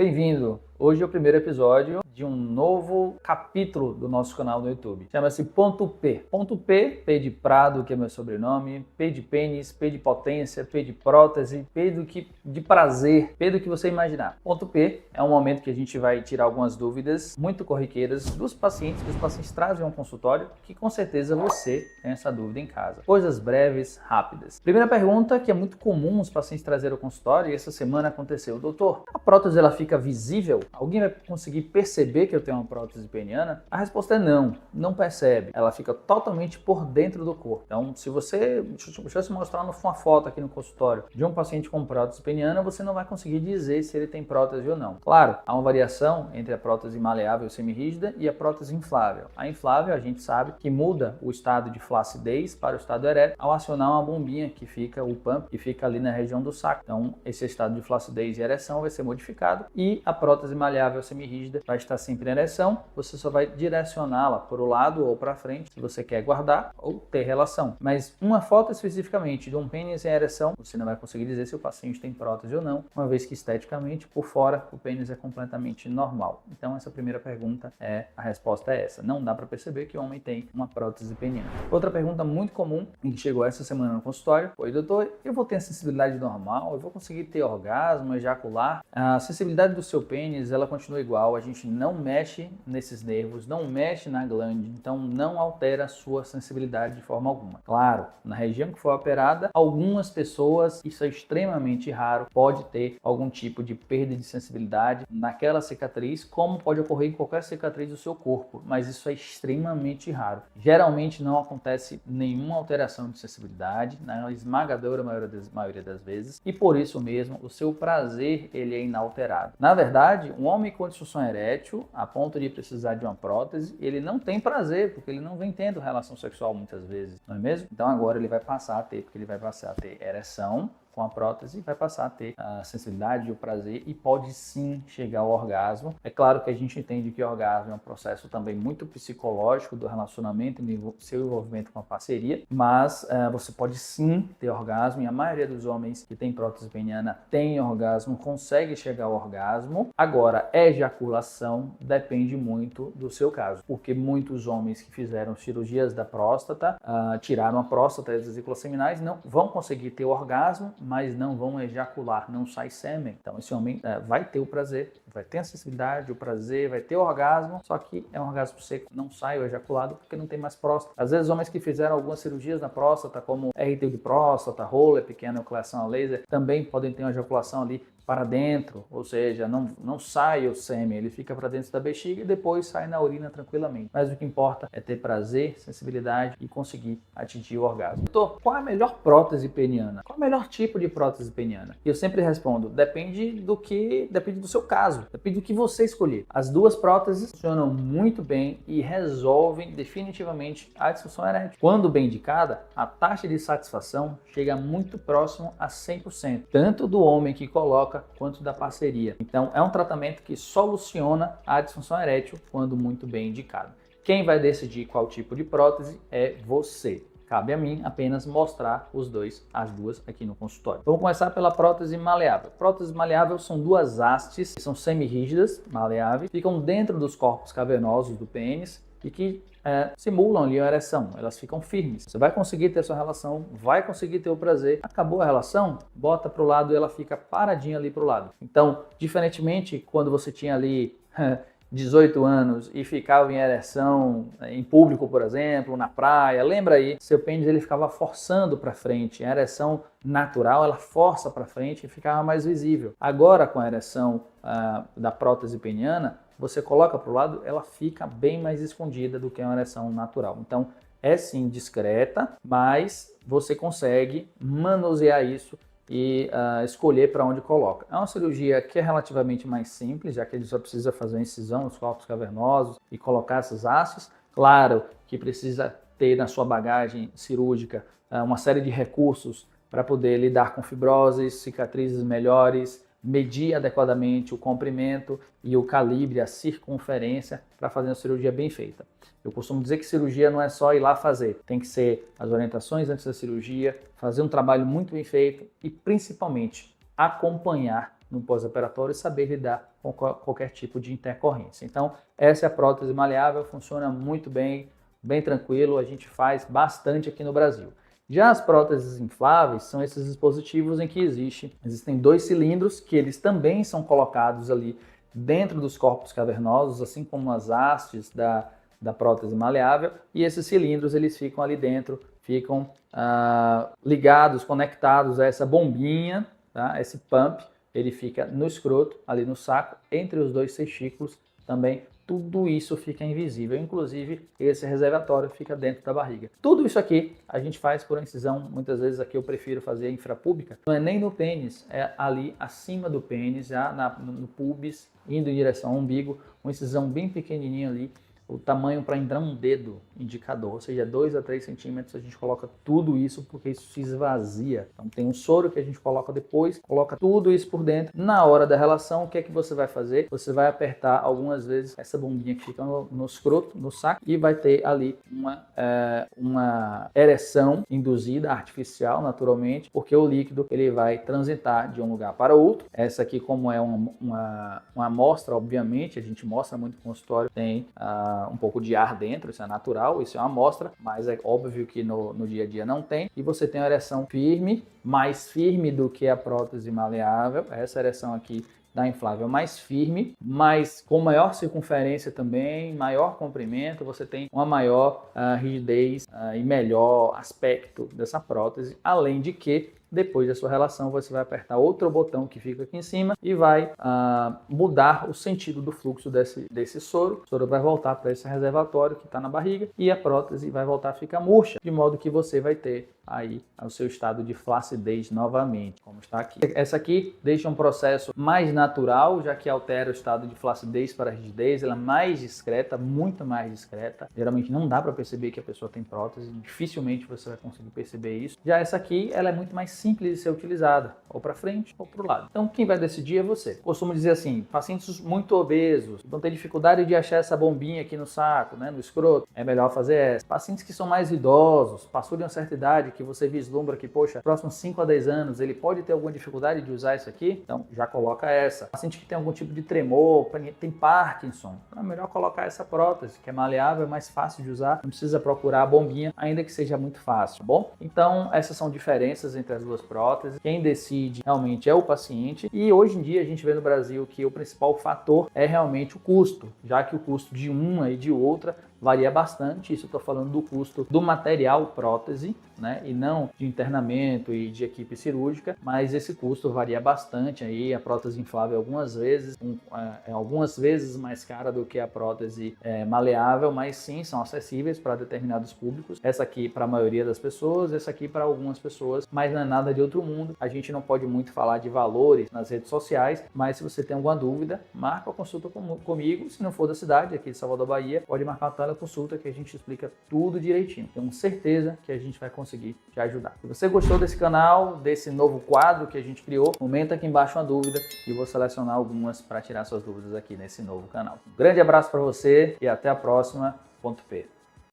Bem-vindo! Hoje é o primeiro episódio de um novo capítulo do nosso canal no YouTube. Chama-se Ponto P. Ponto P, P de Prado, que é meu sobrenome, P de pênis, P de potência, P de prótese, P de prazer, P do que você imaginar. Ponto P é um momento que a gente vai tirar algumas dúvidas muito corriqueiras dos pacientes, que os pacientes trazem ao consultório, que com certeza você tem essa dúvida em casa. Coisas breves, rápidas. Primeira pergunta, que é muito comum os pacientes trazerem ao consultório, e essa semana aconteceu: doutor, a prótese ela fica visível? Alguém vai conseguir perceber que eu tenho uma prótese peniana? A resposta é não, não percebe. Ela fica totalmente por dentro do corpo. Então, se você, deixa eu te mostrar uma foto aqui no consultório de um paciente com prótese peniana, você não vai conseguir dizer se ele tem prótese ou não. Claro, há uma variação entre a prótese maleável semirrígida e a prótese inflável. A inflável, a gente sabe que muda o estado de flacidez para o estado erétil ao acionar uma bombinha que fica, o pump, que fica ali na região do saco. Então, esse estado de flacidez e ereção vai ser modificado e a prótese maleável semirrígida vai estar sempre em ereção, você só vai direcioná-la para o lado ou para frente se você quer guardar ou ter relação. Mas uma foto especificamente de um pênis em ereção, você não vai conseguir dizer se o paciente tem prótese ou não, uma vez que esteticamente, por fora, o pênis é completamente normal. Então essa primeira pergunta a resposta é essa. Não dá para perceber que o homem tem uma prótese peniana. Outra pergunta muito comum que chegou essa semana no consultório foi: doutor, eu vou ter a sensibilidade normal? Eu vou conseguir ter orgasmo, ejacular? A sensibilidade do seu pênis, ela continua igual, a gente não mexe nesses nervos, não mexe na glande, então não altera a sua sensibilidade de forma alguma. Claro, na região que foi operada, algumas pessoas, isso é extremamente raro, pode ter algum tipo de perda de sensibilidade naquela cicatriz, como pode ocorrer em qualquer cicatriz do seu corpo, mas isso é extremamente raro. Geralmente não acontece nenhuma alteração de sensibilidade, na esmagadora maioria das vezes, e por isso mesmo o seu prazer ele é inalterado. Na verdade, um homem com disfunção erétil, a ponto de precisar de uma prótese, ele não tem prazer, porque ele não vem tendo relação sexual muitas vezes, não é mesmo? Então agora ele vai passar a ter, porque ele vai passar a ter ereção com a prótese, vai passar a ter a sensibilidade e o prazer e pode sim chegar ao orgasmo. É claro que a gente entende que o orgasmo é um processo também muito psicológico do relacionamento e do seu envolvimento com a parceria, mas você pode sim ter orgasmo, e a maioria dos homens que tem prótese peniana tem orgasmo, consegue chegar ao orgasmo. Agora, ejaculação depende muito do seu caso, porque muitos homens que fizeram cirurgias da próstata, tiraram a próstata e as vesículas seminais, não vão conseguir ter orgasmo, mas não vão ejacular, não sai sêmen. Então esse homem vai ter o prazer, vai ter a sensibilidade, o prazer, vai ter o orgasmo, só que é um orgasmo seco, não sai o ejaculado porque não tem mais próstata. Às vezes homens que fizeram algumas cirurgias na próstata, como RT de próstata, roller, pequena enucleação a laser, também podem ter uma ejaculação ali para dentro, ou seja, não sai o sêmen, ele fica para dentro da bexiga e depois sai na urina tranquilamente. Mas o que importa é ter prazer, sensibilidade e conseguir atingir o orgasmo. Doutor, qual é a melhor prótese peniana? Qual é o melhor tipo de prótese peniana? E eu sempre respondo: depende do seu caso, depende do que você escolher. As duas próteses funcionam muito bem e resolvem definitivamente a disfunção erétil. Quando bem indicada, a taxa de satisfação chega muito próximo a 100%, tanto do homem que coloca quanto da parceria. Então é um tratamento que soluciona a disfunção erétil quando muito bem indicado. Quem vai decidir qual tipo de prótese é você. Cabe a mim apenas mostrar as duas aqui no consultório. Vamos começar pela prótese maleável. Prótese maleável são duas hastes que são semirrígidas, maleáveis, ficam dentro dos corpos cavernosos do pênis e que simulam ali a ereção, elas ficam firmes. Você vai conseguir ter sua relação, vai conseguir ter o prazer. Acabou a relação, bota para o lado e ela fica paradinha ali para o lado. Então, diferentemente quando você tinha ali 18 anos e ficava em ereção em público, por exemplo, na praia, lembra aí, seu pênis ele ficava forçando para frente. A ereção natural, ela força para frente e ficava mais visível. Agora, com a ereção da prótese peniana, você coloca para o lado, ela fica bem mais escondida do que uma ereção natural. Então, é sim discreta, mas você consegue manusear isso e escolher para onde coloca. É uma cirurgia que é relativamente mais simples, já que ele só precisa fazer uma incisão nos corpos cavernosos e colocar essas hastes. Claro que precisa ter na sua bagagem cirúrgica uma série de recursos para poder lidar com fibroses, cicatrizes melhores, medir adequadamente o comprimento e o calibre, a circunferência para fazer uma cirurgia bem feita. Eu costumo dizer que cirurgia não é só ir lá fazer, tem que ser as orientações antes da cirurgia, fazer um trabalho muito bem feito e principalmente acompanhar no pós-operatório e saber lidar com qualquer tipo de intercorrência. Então, essa é a prótese maleável, funciona muito bem, bem tranquilo, a gente faz bastante aqui no Brasil. Já as próteses infláveis são esses dispositivos em que existem 2 cilindros que eles também são colocados ali dentro dos corpos cavernosos, assim como as hastes da prótese maleável, e esses cilindros eles ficam ali dentro, ficam ligados, conectados a essa bombinha, tá? Esse pump, ele fica no escroto, ali no saco, entre os 2 testículos também. Tudo isso fica invisível, inclusive esse reservatório fica dentro da barriga. Tudo isso aqui a gente faz por incisão, muitas vezes aqui eu prefiro fazer infrapúbica, não é nem no pênis, é ali acima do pênis, já no pubis, indo em direção ao umbigo, uma incisão bem pequenininha ali, o tamanho para entrar um dedo indicador, ou seja, 2 a 3 centímetros, a gente coloca tudo isso porque isso se esvazia. Então tem um soro que a gente coloca depois, coloca tudo isso por dentro. Na hora da relação, o que é que você vai fazer? Você vai apertar algumas vezes essa bombinha que fica no escroto, no saco, e vai ter ali uma ereção induzida, artificial, naturalmente, porque o líquido ele vai transitar de um lugar para outro. Essa aqui, como é uma amostra, obviamente, a gente mostra muito no consultório, tem um pouco de ar dentro, isso é natural, isso é uma amostra, mas é óbvio que no dia a dia não tem. E você tem uma ereção firme, mais firme do que a prótese maleável. Essa ereção aqui da inflável mais firme, mas com maior circunferência também, maior comprimento, você tem uma maior rigidez e melhor aspecto dessa prótese, além de que depois da sua relação, você vai apertar outro botão que fica aqui em cima e vai mudar o sentido do fluxo desse soro. O soro vai voltar para esse reservatório que está na barriga e a prótese vai voltar a ficar murcha, de modo que você vai ter aí o seu estado de flacidez novamente, como está aqui. Essa aqui deixa um processo mais natural, já que altera o estado de flacidez para a rigidez, ela é mais discreta, muito mais discreta. Geralmente não dá para perceber que a pessoa tem prótese, dificilmente você vai conseguir perceber isso. Já essa aqui, ela é muito mais simples de ser utilizada, ou para frente ou para o lado. Então quem vai decidir é você. Costumo dizer assim, pacientes muito obesos, vão ter dificuldade de achar essa bombinha aqui no saco, né, no escroto, é melhor fazer essa. Pacientes que são mais idosos, passou de uma certa idade, que você vislumbra que, poxa, próximos 5 a 10 anos, ele pode ter alguma dificuldade de usar isso aqui, então já coloca essa. Paciente que tem algum tipo de tremor, tem Parkinson, é melhor colocar essa prótese, que é maleável, é mais fácil de usar, não precisa procurar a bombinha, ainda que seja muito fácil, tá bom? Então, essas são diferenças entre as duas próteses. Quem decide realmente é o paciente, e hoje em dia a gente vê no Brasil que o principal fator é realmente o custo, já que o custo de uma e de outra varia bastante. Isso eu estou falando do custo do material prótese, né, e não de internamento e de equipe cirúrgica, mas esse custo varia bastante. Aí a prótese inflável algumas vezes mais cara do que a prótese maleável, mas sim, são acessíveis para determinados públicos. Essa aqui para a maioria das pessoas, essa aqui para algumas pessoas, mas não é nada de outro mundo. A gente não pode muito falar de valores nas redes sociais, mas se você tem alguma dúvida, marca a consulta comigo. Se não for da cidade, aqui de Salvador, Bahia, pode marcar uma consulta que a gente explica tudo direitinho. Tenho certeza que a gente vai conseguir te ajudar. Se você gostou desse canal, desse novo quadro que a gente criou, comenta aqui embaixo uma dúvida e eu vou selecionar algumas para tirar suas dúvidas aqui nesse novo canal. Um grande abraço para você e até a próxima. Ponto P.